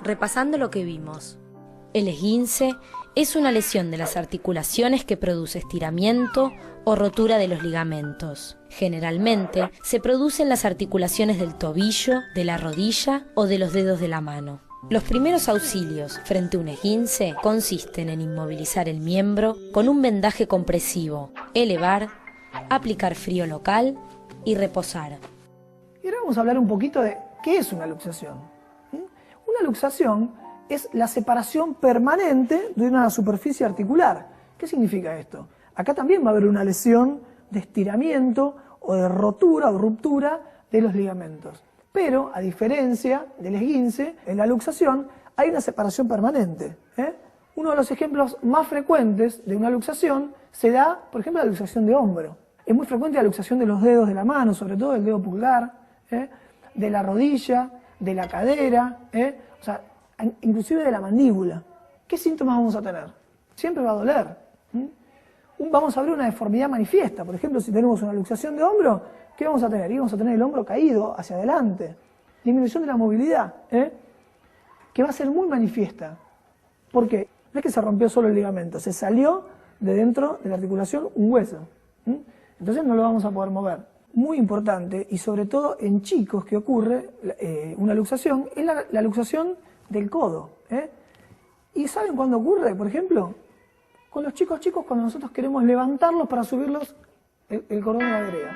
Repasando lo que vimos. El esguince es una lesión de las articulaciones que produce estiramiento o rotura de los ligamentos. Generalmente se produce en las articulaciones del tobillo, de la rodilla o de los dedos de la mano. Los primeros auxilios frente a un esguince consisten en inmovilizar el miembro con un vendaje compresivo, elevar, aplicar frío local y reposar. Y ahora vamos a hablar un poquito de qué es una luxación. Una luxación es la separación permanente de una superficie articular. ¿Qué significa esto? Acá también va a haber una lesión de estiramiento o de rotura o ruptura de los ligamentos. Pero, a diferencia del esguince, en la luxación hay una separación permanente. Uno de los ejemplos más frecuentes de una luxación se da, por ejemplo, la luxación de hombro. Es muy frecuente la luxación de los dedos de la mano, sobre todo del dedo pulgar, de la rodilla, de la cadera, o sea, inclusive de la mandíbula. ¿Qué síntomas vamos a tener? Siempre va a doler. Vamos a ver una deformidad manifiesta. Por ejemplo, si tenemos una luxación de hombro, ¿qué vamos a tener? Y vamos a tener el hombro caído hacia adelante. Disminución de la movilidad, que va a ser muy manifiesta. ¿Por qué? No es que se rompió solo el ligamento, se salió de dentro de la articulación un hueso. Entonces no lo vamos a poder mover. Muy importante, y sobre todo en chicos que ocurre una luxación, es la luxación del codo. ¿Y saben cuándo ocurre? Por ejemplo, con los chicos cuando nosotros queremos levantarlos para subirlos el cordón de la vereda.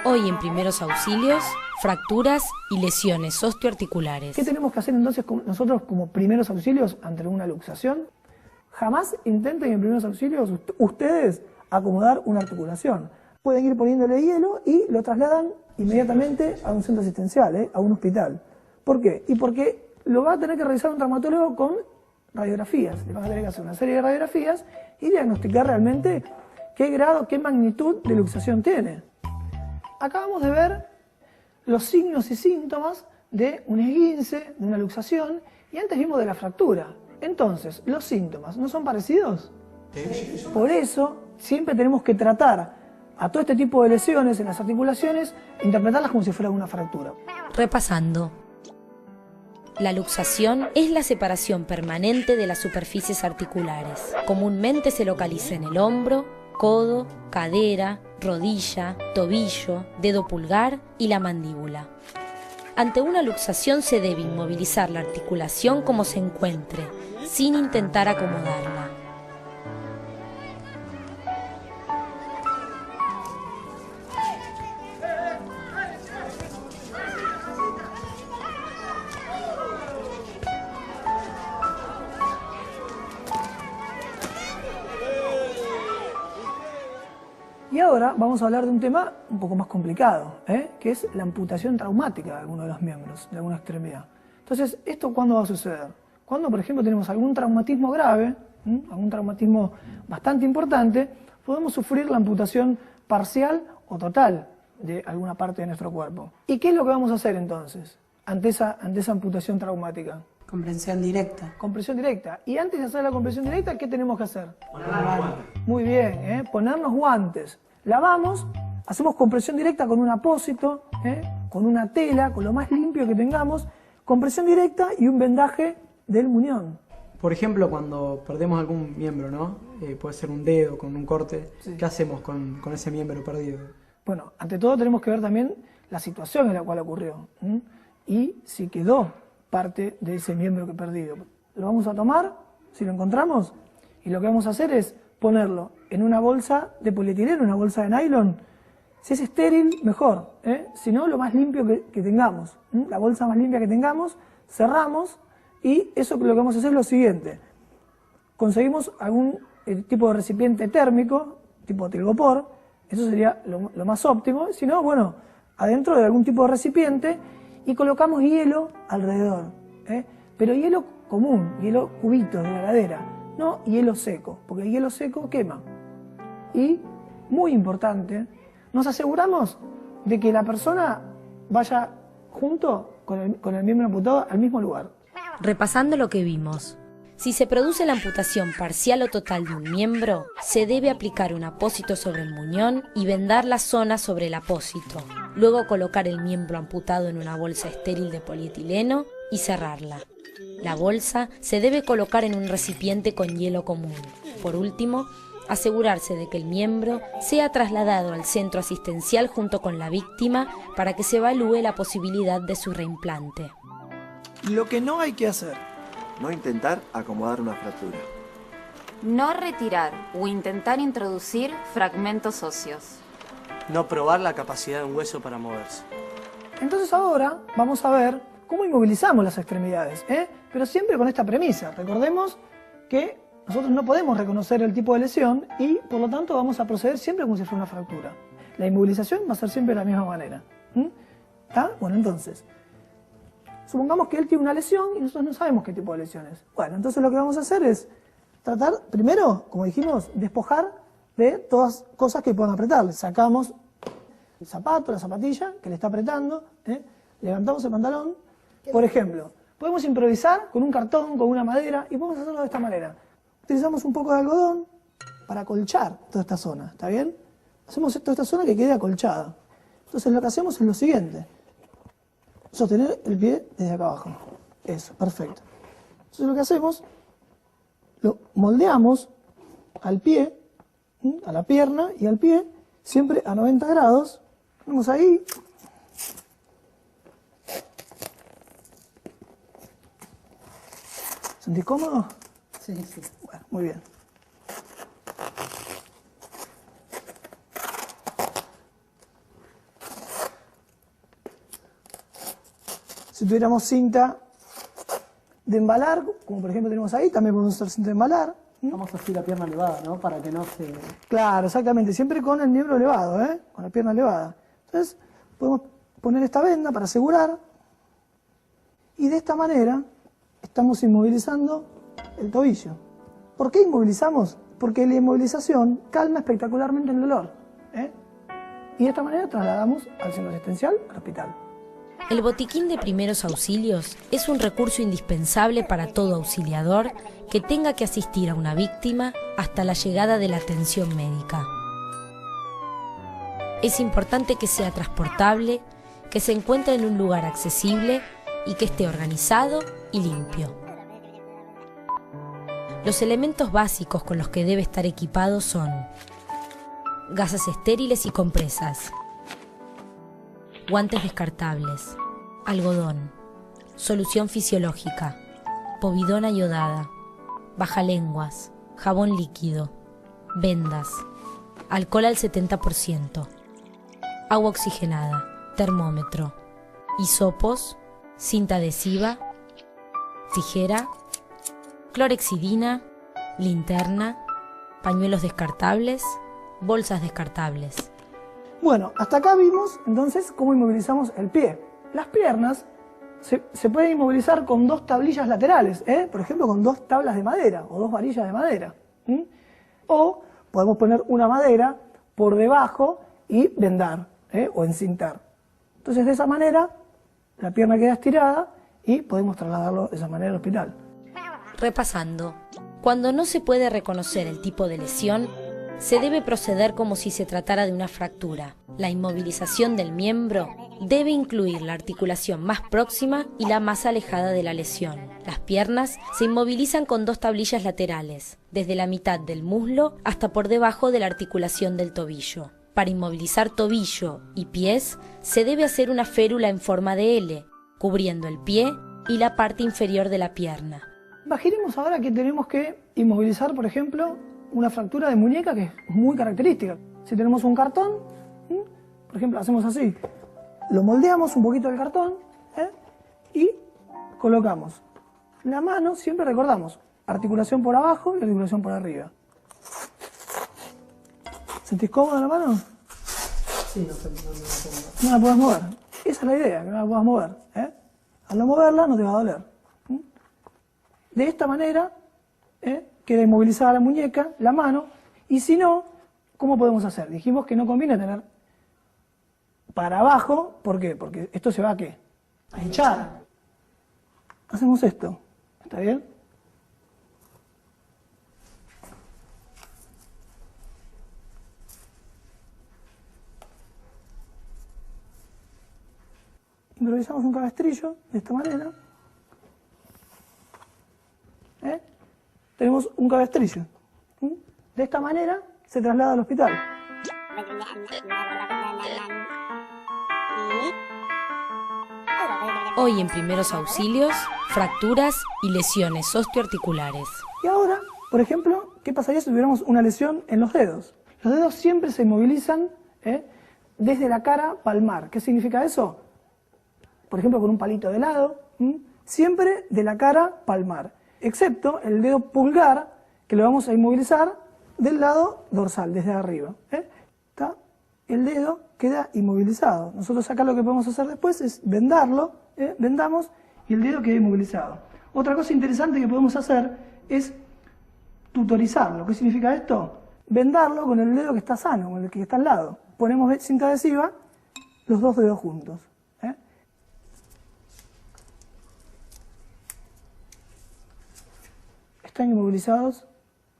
Hoy en Primeros Auxilios, fracturas y lesiones osteoarticulares. ¿Qué tenemos que hacer entonces nosotros como primeros auxilios ante una luxación? Jamás intenten en primeros auxilios ustedes acomodar una articulación. Pueden ir poniéndole hielo y lo trasladan inmediatamente a un centro asistencial, a un hospital. ¿Por qué? Y porque lo va a tener que realizar un traumatólogo con radiografías. Le van a tener que hacer una serie de radiografías y diagnosticar realmente qué grado, qué magnitud de luxación tiene. Acabamos de ver los signos y síntomas de un esguince, de una luxación, y antes vimos de la fractura. Entonces, ¿los síntomas no son parecidos? Por eso, siempre tenemos que tratar a todo este tipo de lesiones en las articulaciones, interpretarlas como si fuera una fractura. Repasando. La luxación es la separación permanente de las superficies articulares. Comúnmente se localiza en el hombro, codo, cadera, rodilla, tobillo, dedo pulgar y la mandíbula. Ante una luxación se debe inmovilizar la articulación como se encuentre, sin intentar acomodarla. Y ahora vamos a hablar de un tema un poco más complicado, que es la amputación traumática de alguno de los miembros, de alguna extremidad. Entonces, ¿esto cuándo va a suceder? Cuando, por ejemplo, tenemos algún traumatismo grave, algún traumatismo bastante importante, podemos sufrir la amputación parcial o total de alguna parte de nuestro cuerpo. ¿Y qué es lo que vamos a hacer entonces ante esa amputación traumática? Compresión directa. Compresión directa. Y antes de hacer la compresión directa, ¿qué tenemos que hacer? Ponernos guantes. Muy bien, ponernos guantes. Lavamos, hacemos compresión directa con un apósito, con una tela, con lo más limpio que tengamos, compresión directa y un vendaje del muñón. Por ejemplo, cuando perdemos algún miembro, ¿no? Puede ser un dedo con un corte. Sí. ¿Qué hacemos con ese miembro perdido? Bueno, ante todo tenemos que ver también la situación en la cual ocurrió y si quedó parte de ese miembro que perdido. Lo vamos a tomar, si lo encontramos, y lo que vamos a hacer es ponerlo en una bolsa de polietileno, una bolsa de nylon. Si es estéril, mejor. Si no, lo más limpio que tengamos. La bolsa más limpia que tengamos, cerramos y eso lo que vamos a hacer es lo siguiente. Conseguimos algún tipo de recipiente térmico, tipo telgopor, eso sería lo más óptimo. Si no, bueno, adentro de algún tipo de recipiente y colocamos hielo alrededor. Pero hielo común, hielo cubitos de la heladera, no hielo seco, porque el hielo seco quema. Y, muy importante, nos aseguramos de que la persona vaya junto con el miembro amputado al mismo lugar. Repasando lo que vimos. Si se produce la amputación parcial o total de un miembro, se debe aplicar un apósito sobre el muñón y vendar la zona sobre el apósito. Luego colocar el miembro amputado en una bolsa estéril de polietileno y cerrarla. La bolsa se debe colocar en un recipiente con hielo común. Por último, asegurarse de que el miembro sea trasladado al centro asistencial junto con la víctima para que se evalúe la posibilidad de su reimplante. Lo que no hay que hacer. No intentar acomodar una fractura. No retirar o intentar introducir fragmentos óseos. No probar la capacidad de un hueso para moverse. Entonces ahora vamos a ver cómo inmovilizamos las extremidades, pero siempre con esta premisa. Recordemos que nosotros no podemos reconocer el tipo de lesión y por lo tanto vamos a proceder siempre como si fuera una fractura. La inmovilización va a ser siempre de la misma manera. ¿Está? Bueno, entonces, supongamos que él tiene una lesión y nosotros no sabemos qué tipo de lesión es. Bueno, entonces lo que vamos a hacer es tratar, primero, como dijimos, despojar de todas cosas que puedan apretar. Le sacamos el zapato, la zapatilla que le está apretando, levantamos el pantalón. Por ejemplo, podemos improvisar con un cartón, con una madera y podemos hacerlo de esta manera. Utilizamos un poco de algodón para acolchar toda esta zona, ¿está bien? Hacemos toda esta zona que quede acolchada. Entonces lo que hacemos es lo siguiente. Sostener el pie desde acá abajo. Eso, perfecto. Entonces lo que hacemos, lo moldeamos al pie, a la pierna y al pie, siempre a 90 grados. Ponemos ahí. ¿Sentís cómodo? Sí, sí. Bueno, muy bien. Si tuviéramos cinta de embalar, como por ejemplo tenemos ahí, también podemos usar cinta de embalar. Vamos así la pierna elevada, ¿no? Para que no se... Claro, exactamente, siempre con el miembro elevado, con la pierna elevada. Entonces, podemos poner esta venda para asegurar y de esta manera estamos inmovilizando el tobillo. ¿Por qué inmovilizamos? Porque la inmovilización calma espectacularmente el dolor. Y de esta manera trasladamos al centro asistencial, al hospital. El botiquín de primeros auxilios es un recurso indispensable para todo auxiliador que tenga que asistir a una víctima hasta la llegada de la atención médica. Es importante que sea transportable, que se encuentre en un lugar accesible y que esté organizado y limpio. Los elementos básicos con los que debe estar equipado son gasas estériles y compresas, guantes descartables, algodón, solución fisiológica, povidona iodada, bajalenguas, jabón líquido, vendas, alcohol al 70%, agua oxigenada, termómetro, hisopos, cinta adhesiva, tijera, clorexidina, linterna, pañuelos descartables, bolsas descartables. Bueno, hasta acá vimos entonces cómo inmovilizamos el pie. Las piernas se pueden inmovilizar con dos tablillas laterales, por ejemplo con dos tablas de madera o dos varillas de madera. O podemos poner una madera por debajo y vendar o encintar. Entonces de esa manera la pierna queda estirada y podemos trasladarlo de esa manera al hospital. Repasando, cuando no se puede reconocer el tipo de lesión, se debe proceder como si se tratara de una fractura. La inmovilización del miembro debe incluir la articulación más próxima y la más alejada de la lesión. Las piernas se inmovilizan con dos tablillas laterales, desde la mitad del muslo hasta por debajo de la articulación del tobillo. Para inmovilizar tobillo y pies, se debe hacer una férula en forma de L, cubriendo el pie y la parte inferior de la pierna. Imaginemos ahora que tenemos que inmovilizar, por ejemplo, una fractura de muñeca que es muy característica. Si tenemos un cartón, por ejemplo, hacemos así. Lo moldeamos un poquito del cartón y colocamos la mano, siempre recordamos, articulación por abajo y articulación por arriba. ¿Sentís cómoda la mano? Sí, No la puedes mover. Esa es la idea, que no la puedas mover. Al no moverla no te va a doler. De esta manera queda inmovilizada la muñeca, la mano, y si no, ¿cómo podemos hacer? Dijimos que no conviene tener para abajo, ¿por qué? Porque esto se va a ¿qué? A hinchar. Hacemos esto, ¿está bien? Improvisamos un cabestrillo de esta manera. Tenemos un cabestrillo. De esta manera se traslada al hospital. Hoy en Primeros Auxilios, fracturas y lesiones osteoarticulares. Y ahora, por ejemplo, ¿qué pasaría si tuviéramos una lesión en los dedos? Los dedos siempre se inmovilizan desde la cara palmar. ¿Qué significa eso? Por ejemplo, con un palito de lado, siempre de la cara palmar, excepto el dedo pulgar, que lo vamos a inmovilizar del lado dorsal, desde arriba. ¿Está? El dedo queda inmovilizado. Nosotros acá lo que podemos hacer después es vendarlo, vendamos y el dedo queda inmovilizado. Otra cosa interesante que podemos hacer es tutorizarlo. ¿Qué significa esto? Vendarlo con el dedo que está sano, con el que está al lado. Ponemos cinta adhesiva, los dos dedos juntos. Están inmovilizados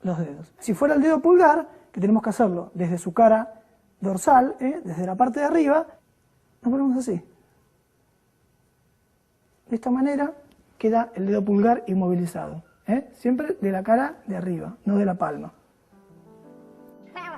los dedos. Si fuera el dedo pulgar, que tenemos que hacerlo desde su cara dorsal, desde la parte de arriba, lo ponemos así. De esta manera queda el dedo pulgar inmovilizado. Siempre de la cara de arriba, no de la palma.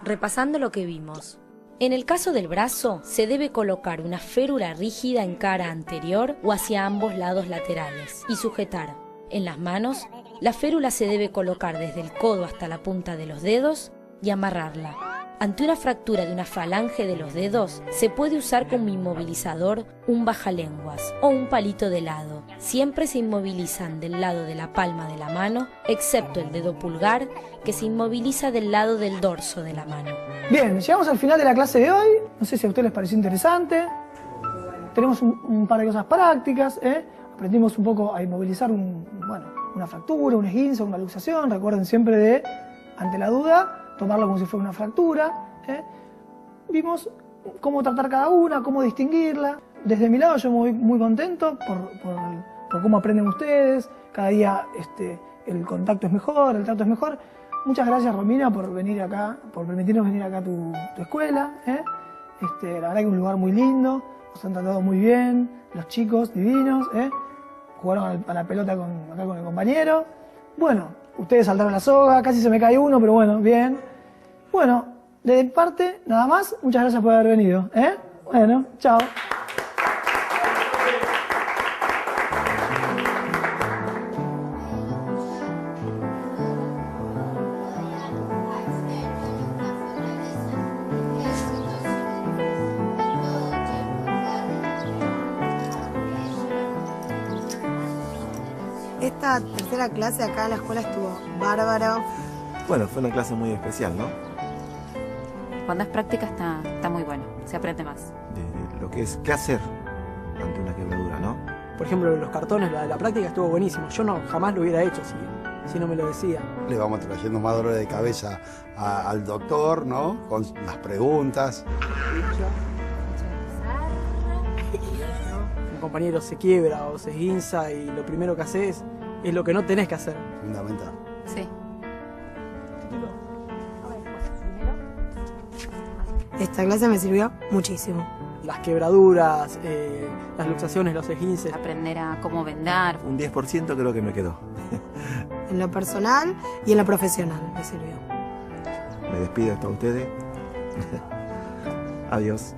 Repasando lo que vimos. En el caso del brazo, se debe colocar una férula rígida en cara anterior o hacia ambos lados laterales y sujetar. En las manos, la férula se debe colocar desde el codo hasta la punta de los dedos y amarrarla. Ante una fractura de una falange de los dedos, se puede usar como inmovilizador un bajalenguas o un palito de lado. Siempre se inmovilizan del lado de la palma de la mano, excepto el dedo pulgar, que se inmoviliza del lado del dorso de la mano. Bien, llegamos al final de la clase de hoy. No sé si a ustedes les pareció interesante. Tenemos un par de cosas prácticas. Aprendimos un poco a inmovilizar una fractura, un esguince, una luxación. Recuerden siempre de, ante la duda, tomarlo como si fuera una fractura. Vimos cómo tratar cada una, cómo distinguirla. Desde mi lado yo me voy muy contento por cómo aprenden ustedes. Cada día el contacto es mejor, el trato es mejor. Muchas gracias, Romina, por venir acá, por permitirnos venir acá a tu escuela. La verdad que es un lugar muy lindo, nos han tratado muy bien, los chicos divinos. Jugaron a la pelota acá con el compañero. Bueno, ustedes saltaron la soga, casi se me cae uno, pero bueno, bien. Bueno, de mi parte, nada más. Muchas gracias por haber venido. Bueno, chao. Esta tercera clase acá en la escuela estuvo bárbaro. Bueno, fue una clase muy especial, ¿no? Cuando es práctica está muy bueno, se aprende más. De lo que es qué hacer ante una quebradura, ¿no? Por ejemplo, los cartones, la práctica estuvo buenísimo. Yo jamás lo hubiera hecho si no me lo decía. Le vamos trayendo más dolores de cabeza al doctor, ¿no? Con las preguntas. Un compañero se quiebra o se esguinza y lo primero que haces es lo que no tenés que hacer. Fundamental. Sí. Esta clase me sirvió muchísimo. Las quebraduras, las luxaciones, los esguinces. Aprender a cómo vendar. Un 10% creo que me quedó. En lo personal y en lo profesional me sirvió. Me despido hasta ustedes. Adiós.